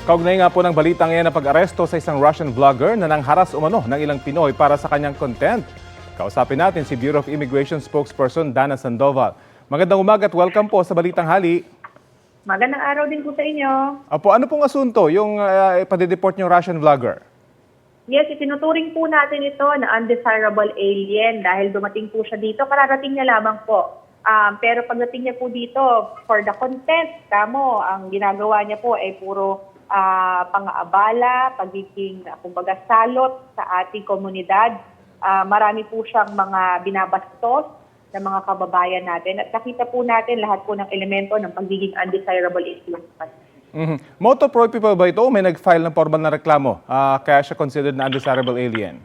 Kaugnay nga po ng balitang yan na pag-aresto sa isang Russian vlogger na nangharas umano ng ilang Pinoy para sa kanyang content. Kausapin natin si Bureau of Immigration spokesperson Dana Sandoval. Magandang umaga at welcome po sa Balitang Hali. Magandang araw din po sa inyo. Apo, ano pong asunto yung ipade-deport niyong Russian vlogger? Yes, itinuturing po natin ito na undesirable alien dahil dumating po siya dito. Kararating niya lamang po. Pero pagdating niya po dito, for the content, ang ginagawa niya po ay puro pang-aabala, pagiging, kumbaga, salot sa ating komunidad. Marami po siyang mga binabastos ng mga kababayan natin. At nakita po natin lahat po ng elemento ng pagiging undesirable alien. Moto proprio pa ba ito? May nag-file ng formal na reklamo kaya siya considered na undesirable alien?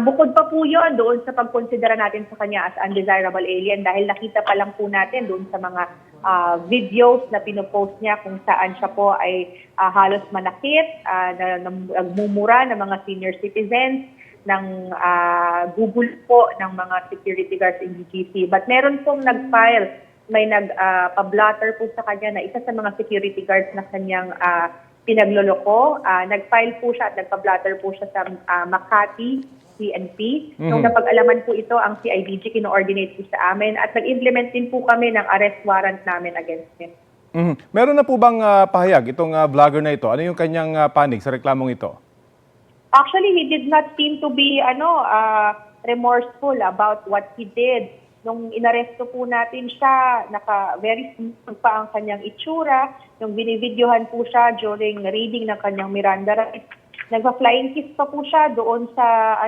Bukod pa po yun doon sa pagkonsidera natin sa kanya as undesirable alien dahil nakita pa lang po natin doon sa mga videos na pinopost niya kung saan siya po ay halos manakit, nagmumura ng mga senior citizens, ng gugulo po ng mga security guards in GC. But meron pong nag-file, may nag-pablatter po sa kanya na isa sa mga security guards na kanyang pinagloloko. Nag-file po siya at nagpa-blatter po siya sa Makati PNP. Nung napag-alaman po ito, ang CIDG kino-ordinate po sa amin at nag-implement din po kami ng arrest warrant namin against him. Meron na po bang pahayag itong vlogger na ito? Ano yung kanyang panig sa reklamong ito? Actually, he did not seem to be remorseful about what he did. Nung inaresto po natin siya, very smooth pa ang kanyang itsura. Nung binivideohan po siya during reading ng kanyang Miranda rights, nagpa-flying kiss pa po siya doon sa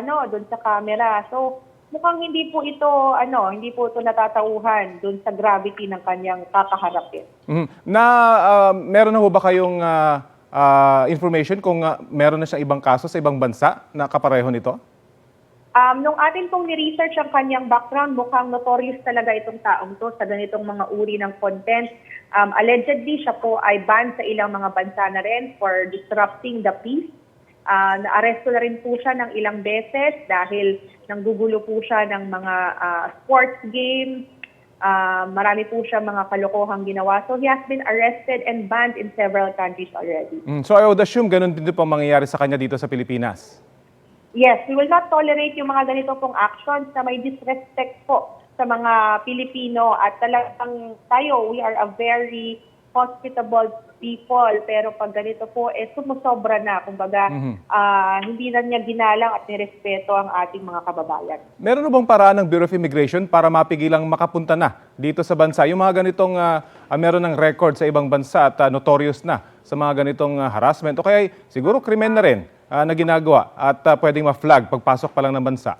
camera. So mukhang hindi po ito natatauhan doon sa gravity ng kanyang kakaharapin. Meron na ho ba kayong information kung meron na siyang ibang kaso sa ibang bansa na kapareho nito? Nung atin pong ni-research ang kanyang background, mukhang notorious talaga itong taong to sa ganitong mga uri ng content. Allegedly, siya po ay banned sa ilang mga bansa na rin for disrupting the peace. Naaresto na rin po siya ng ilang beses dahil nanggugulo po siya ng mga sports games. Marami po siya mga kalokohang ginawa. So he has been arrested and banned in several countries already. So I would assume ganun din po mangyayari sa kanya dito sa Pilipinas? Yes, we will not tolerate yung mga ganito pong actions na may disrespect po sa mga Pilipino at talagang tayo, we are a very hospitable people, pero pag ganito po, sumusobra na. Kumbaga, hindi na niya ginalang at nirespeto ang ating mga kababayan. Meron na bang paraan ng Bureau of Immigration para mapigilang makapunta na dito sa bansa? Yung mga ganitong meron ng record sa ibang bansa at notorious na sa mga ganitong harassment o kaya siguro krimen na rin na ginagawa at pwedeng ma-flag pagpasok pa lang ng bansa?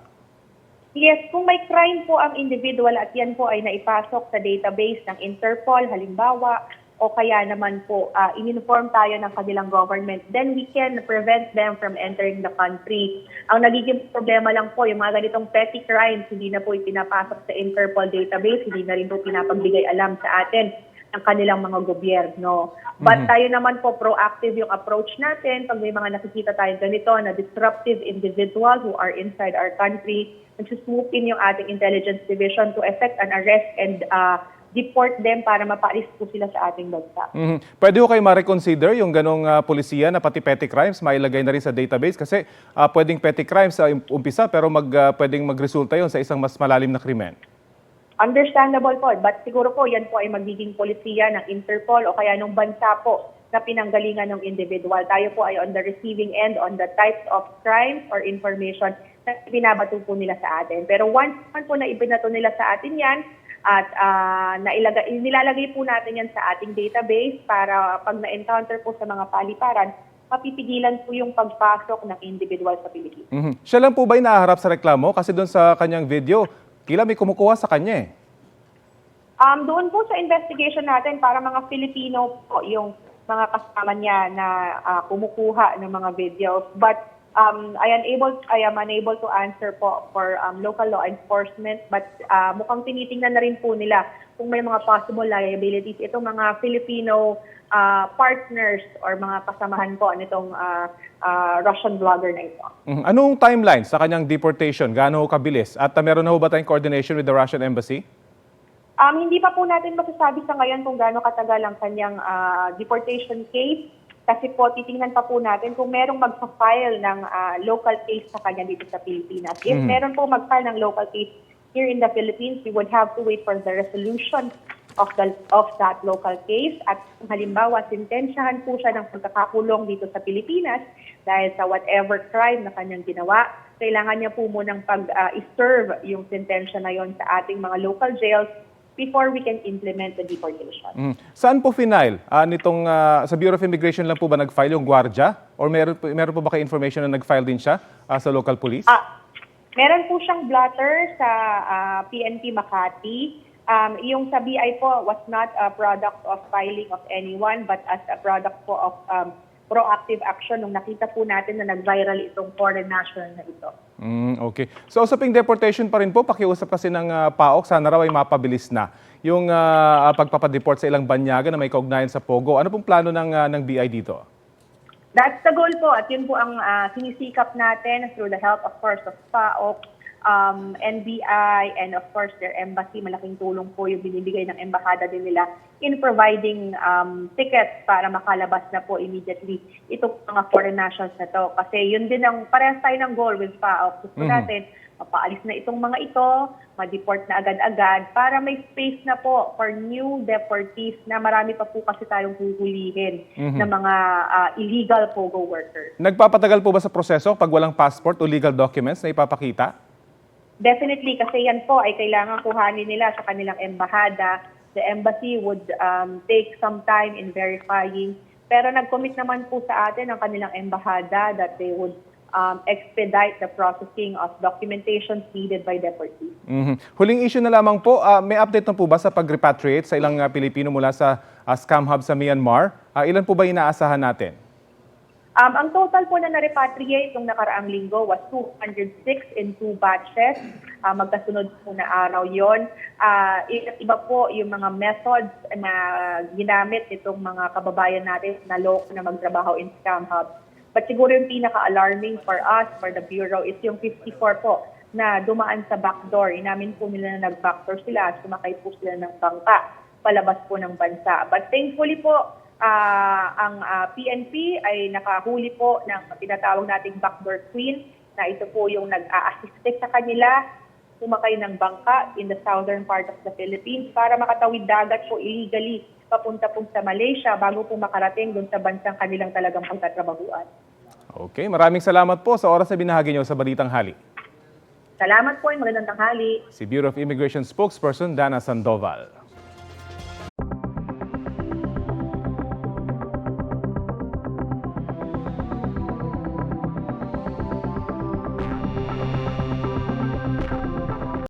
Yes, kung may crime po ang individual at yan po ay naipasok sa database ng Interpol, halimbawa, o kaya naman po in-inform tayo ng kanilang government, then we can prevent them from entering the country. Ang nagiging problema lang po, yung mga ganitong petty crimes, hindi na po ipinapasok sa Interpol database, hindi na rin po pinapagbigay alam sa atin ng kanilang mga gobyerno. But tayo naman po, proactive yung approach natin. Pag may mga nakikita tayo ganito na disruptive individual who are inside our country, nagsusmoop in yung ating intelligence division to effect an arrest and deport them para mapaalis po sila sa ating bansa. Pwede ho kayo ma-reconsider yung ganong polisiya na pati petty crimes, mailagay na rin sa database kasi pwedeng petty crimes sa umpisa pero pwedeng magresulta yon sa isang mas malalim na krimen. Understandable po, but siguro po yan po ay magiging polisiya ng Interpol o kaya nung bansa po na pinanggalingan ng individual. Tayo po ay on the receiving end on the types of crimes or information na binabato po nila sa atin. Pero once po na ibinato nila sa atin yan, at nilalagay po natin yan sa ating database para pag na-encounter po sa mga paliparan, mapipigilan po yung pagpasok ng individual sa Pilipinas. Siya lang po ba yung nahaharap sa reklamo? Kasi doon sa kanyang video, kila may kumukuha sa kanya eh. Doon po sa investigation natin, para mga Filipino po yung mga kasama niya na kumukuha ng mga videos. But I am unable to answer po for local law enforcement, but mukhang tinitingnan na rin po nila kung may mga possible liabilities itong mga Filipino partners or mga kasamahan po nitong Russian vlogger na ito. Anong timeline sa kanyang deportation? Gaano kabilis? At meron na ho ba tayong coordination with the Russian Embassy? Hindi pa po natin masasabi sa ngayon kung gaano katagal ang kanyang deportation case. Kasi po, titingnan pa po natin kung merong magpa-file ng local case sa kanya dito sa Pilipinas. If meron po mag-file ng local case here in the Philippines, we would have to wait for the resolution of that local case. At kung halimbawa, sintensyahan po siya ng pagkakakulong dito sa Pilipinas dahil sa whatever crime na kanyang ginawa, kailangan niya po munang pag-serve yung sentensya na yon sa ating mga local jails before we can implement the deportation. Saan po final? Sa Bureau of Immigration lang po ba nag-file yung gwardiya? Or meron po ba kayo information na nag-file din siya sa local police? Meron po siyang blotter sa PNP Makati. Yung sa BI po was not a product of filing of anyone but as a product po of proactive action nung nakita po natin na nag-viral itong foreign national na ito. Okay. So usaping deportation pa rin po, pakiusap kasi ng PAOK, sana raw ay mapabilis na yung pagpapadeport sa ilang banyaga na may kaugnayan sa Pogo. Ano pong plano ng BI dito? That's the goal po at yun po ang sinisikap natin through the help of course of PAOK, NBI, and of course their embassy. Malaking tulong po yung binibigay ng embahada din nila in providing tickets para makalabas na po immediately itong mga foreign nationals na to. Kasi yun din ang parehas tayo ng goal with PAOK. Gusto natin, mapaalis na itong mga ito, ma-deport na agad-agad para may space na po for new deportees na marami pa po kasi tayong huhulihin na mga illegal POGO workers. Nagpapatagal po ba sa proseso pag walang passport o legal documents na ipapakita? Definitely, kasi yan po ay kailangan kuhanin nila sa kanilang embahada. The embassy would take some time in verifying. Pero nag-commit naman po sa atin ang kanilang embahada that they would expedite the processing of documentations needed by deportees. Huling issue na lamang po, may update na po ba sa pag-repatriate sa ilang Pilipino mula sa scam hub sa Myanmar? Ilan po ba inaasahan natin? Ang total po na na-repatriate nung nakaraang linggo was 206 in 2 batches. Magkasunod po na araw yon. Iba po yung mga methods na ginamit itong mga kababayan natin na loko na magtrabaho in scam hub. But siguro yung pinaka-alarming for us, for the Bureau, is yung 54 po na dumaan sa backdoor. Inamin po nila na nag-backdoor sila, sumakay po sila ng bangka, palabas po ng bansa. But thankfully po, ang PNP ay nakahuli po ng tinatawag nating backdoor queen na ito po yung nag-a-assist sa kanila sumakay ng bangka in the southern part of the Philippines para makatawid dagat po illegally papunta po sa Malaysia bago po makarating dun sa bansang kanilang talagang pagtatrabahuan. Okay, maraming salamat po sa oras na binahagi niyo sa Balitang Hali. Salamat po, magandang tanghali. Si Bureau of Immigration spokesperson Dana Sandoval.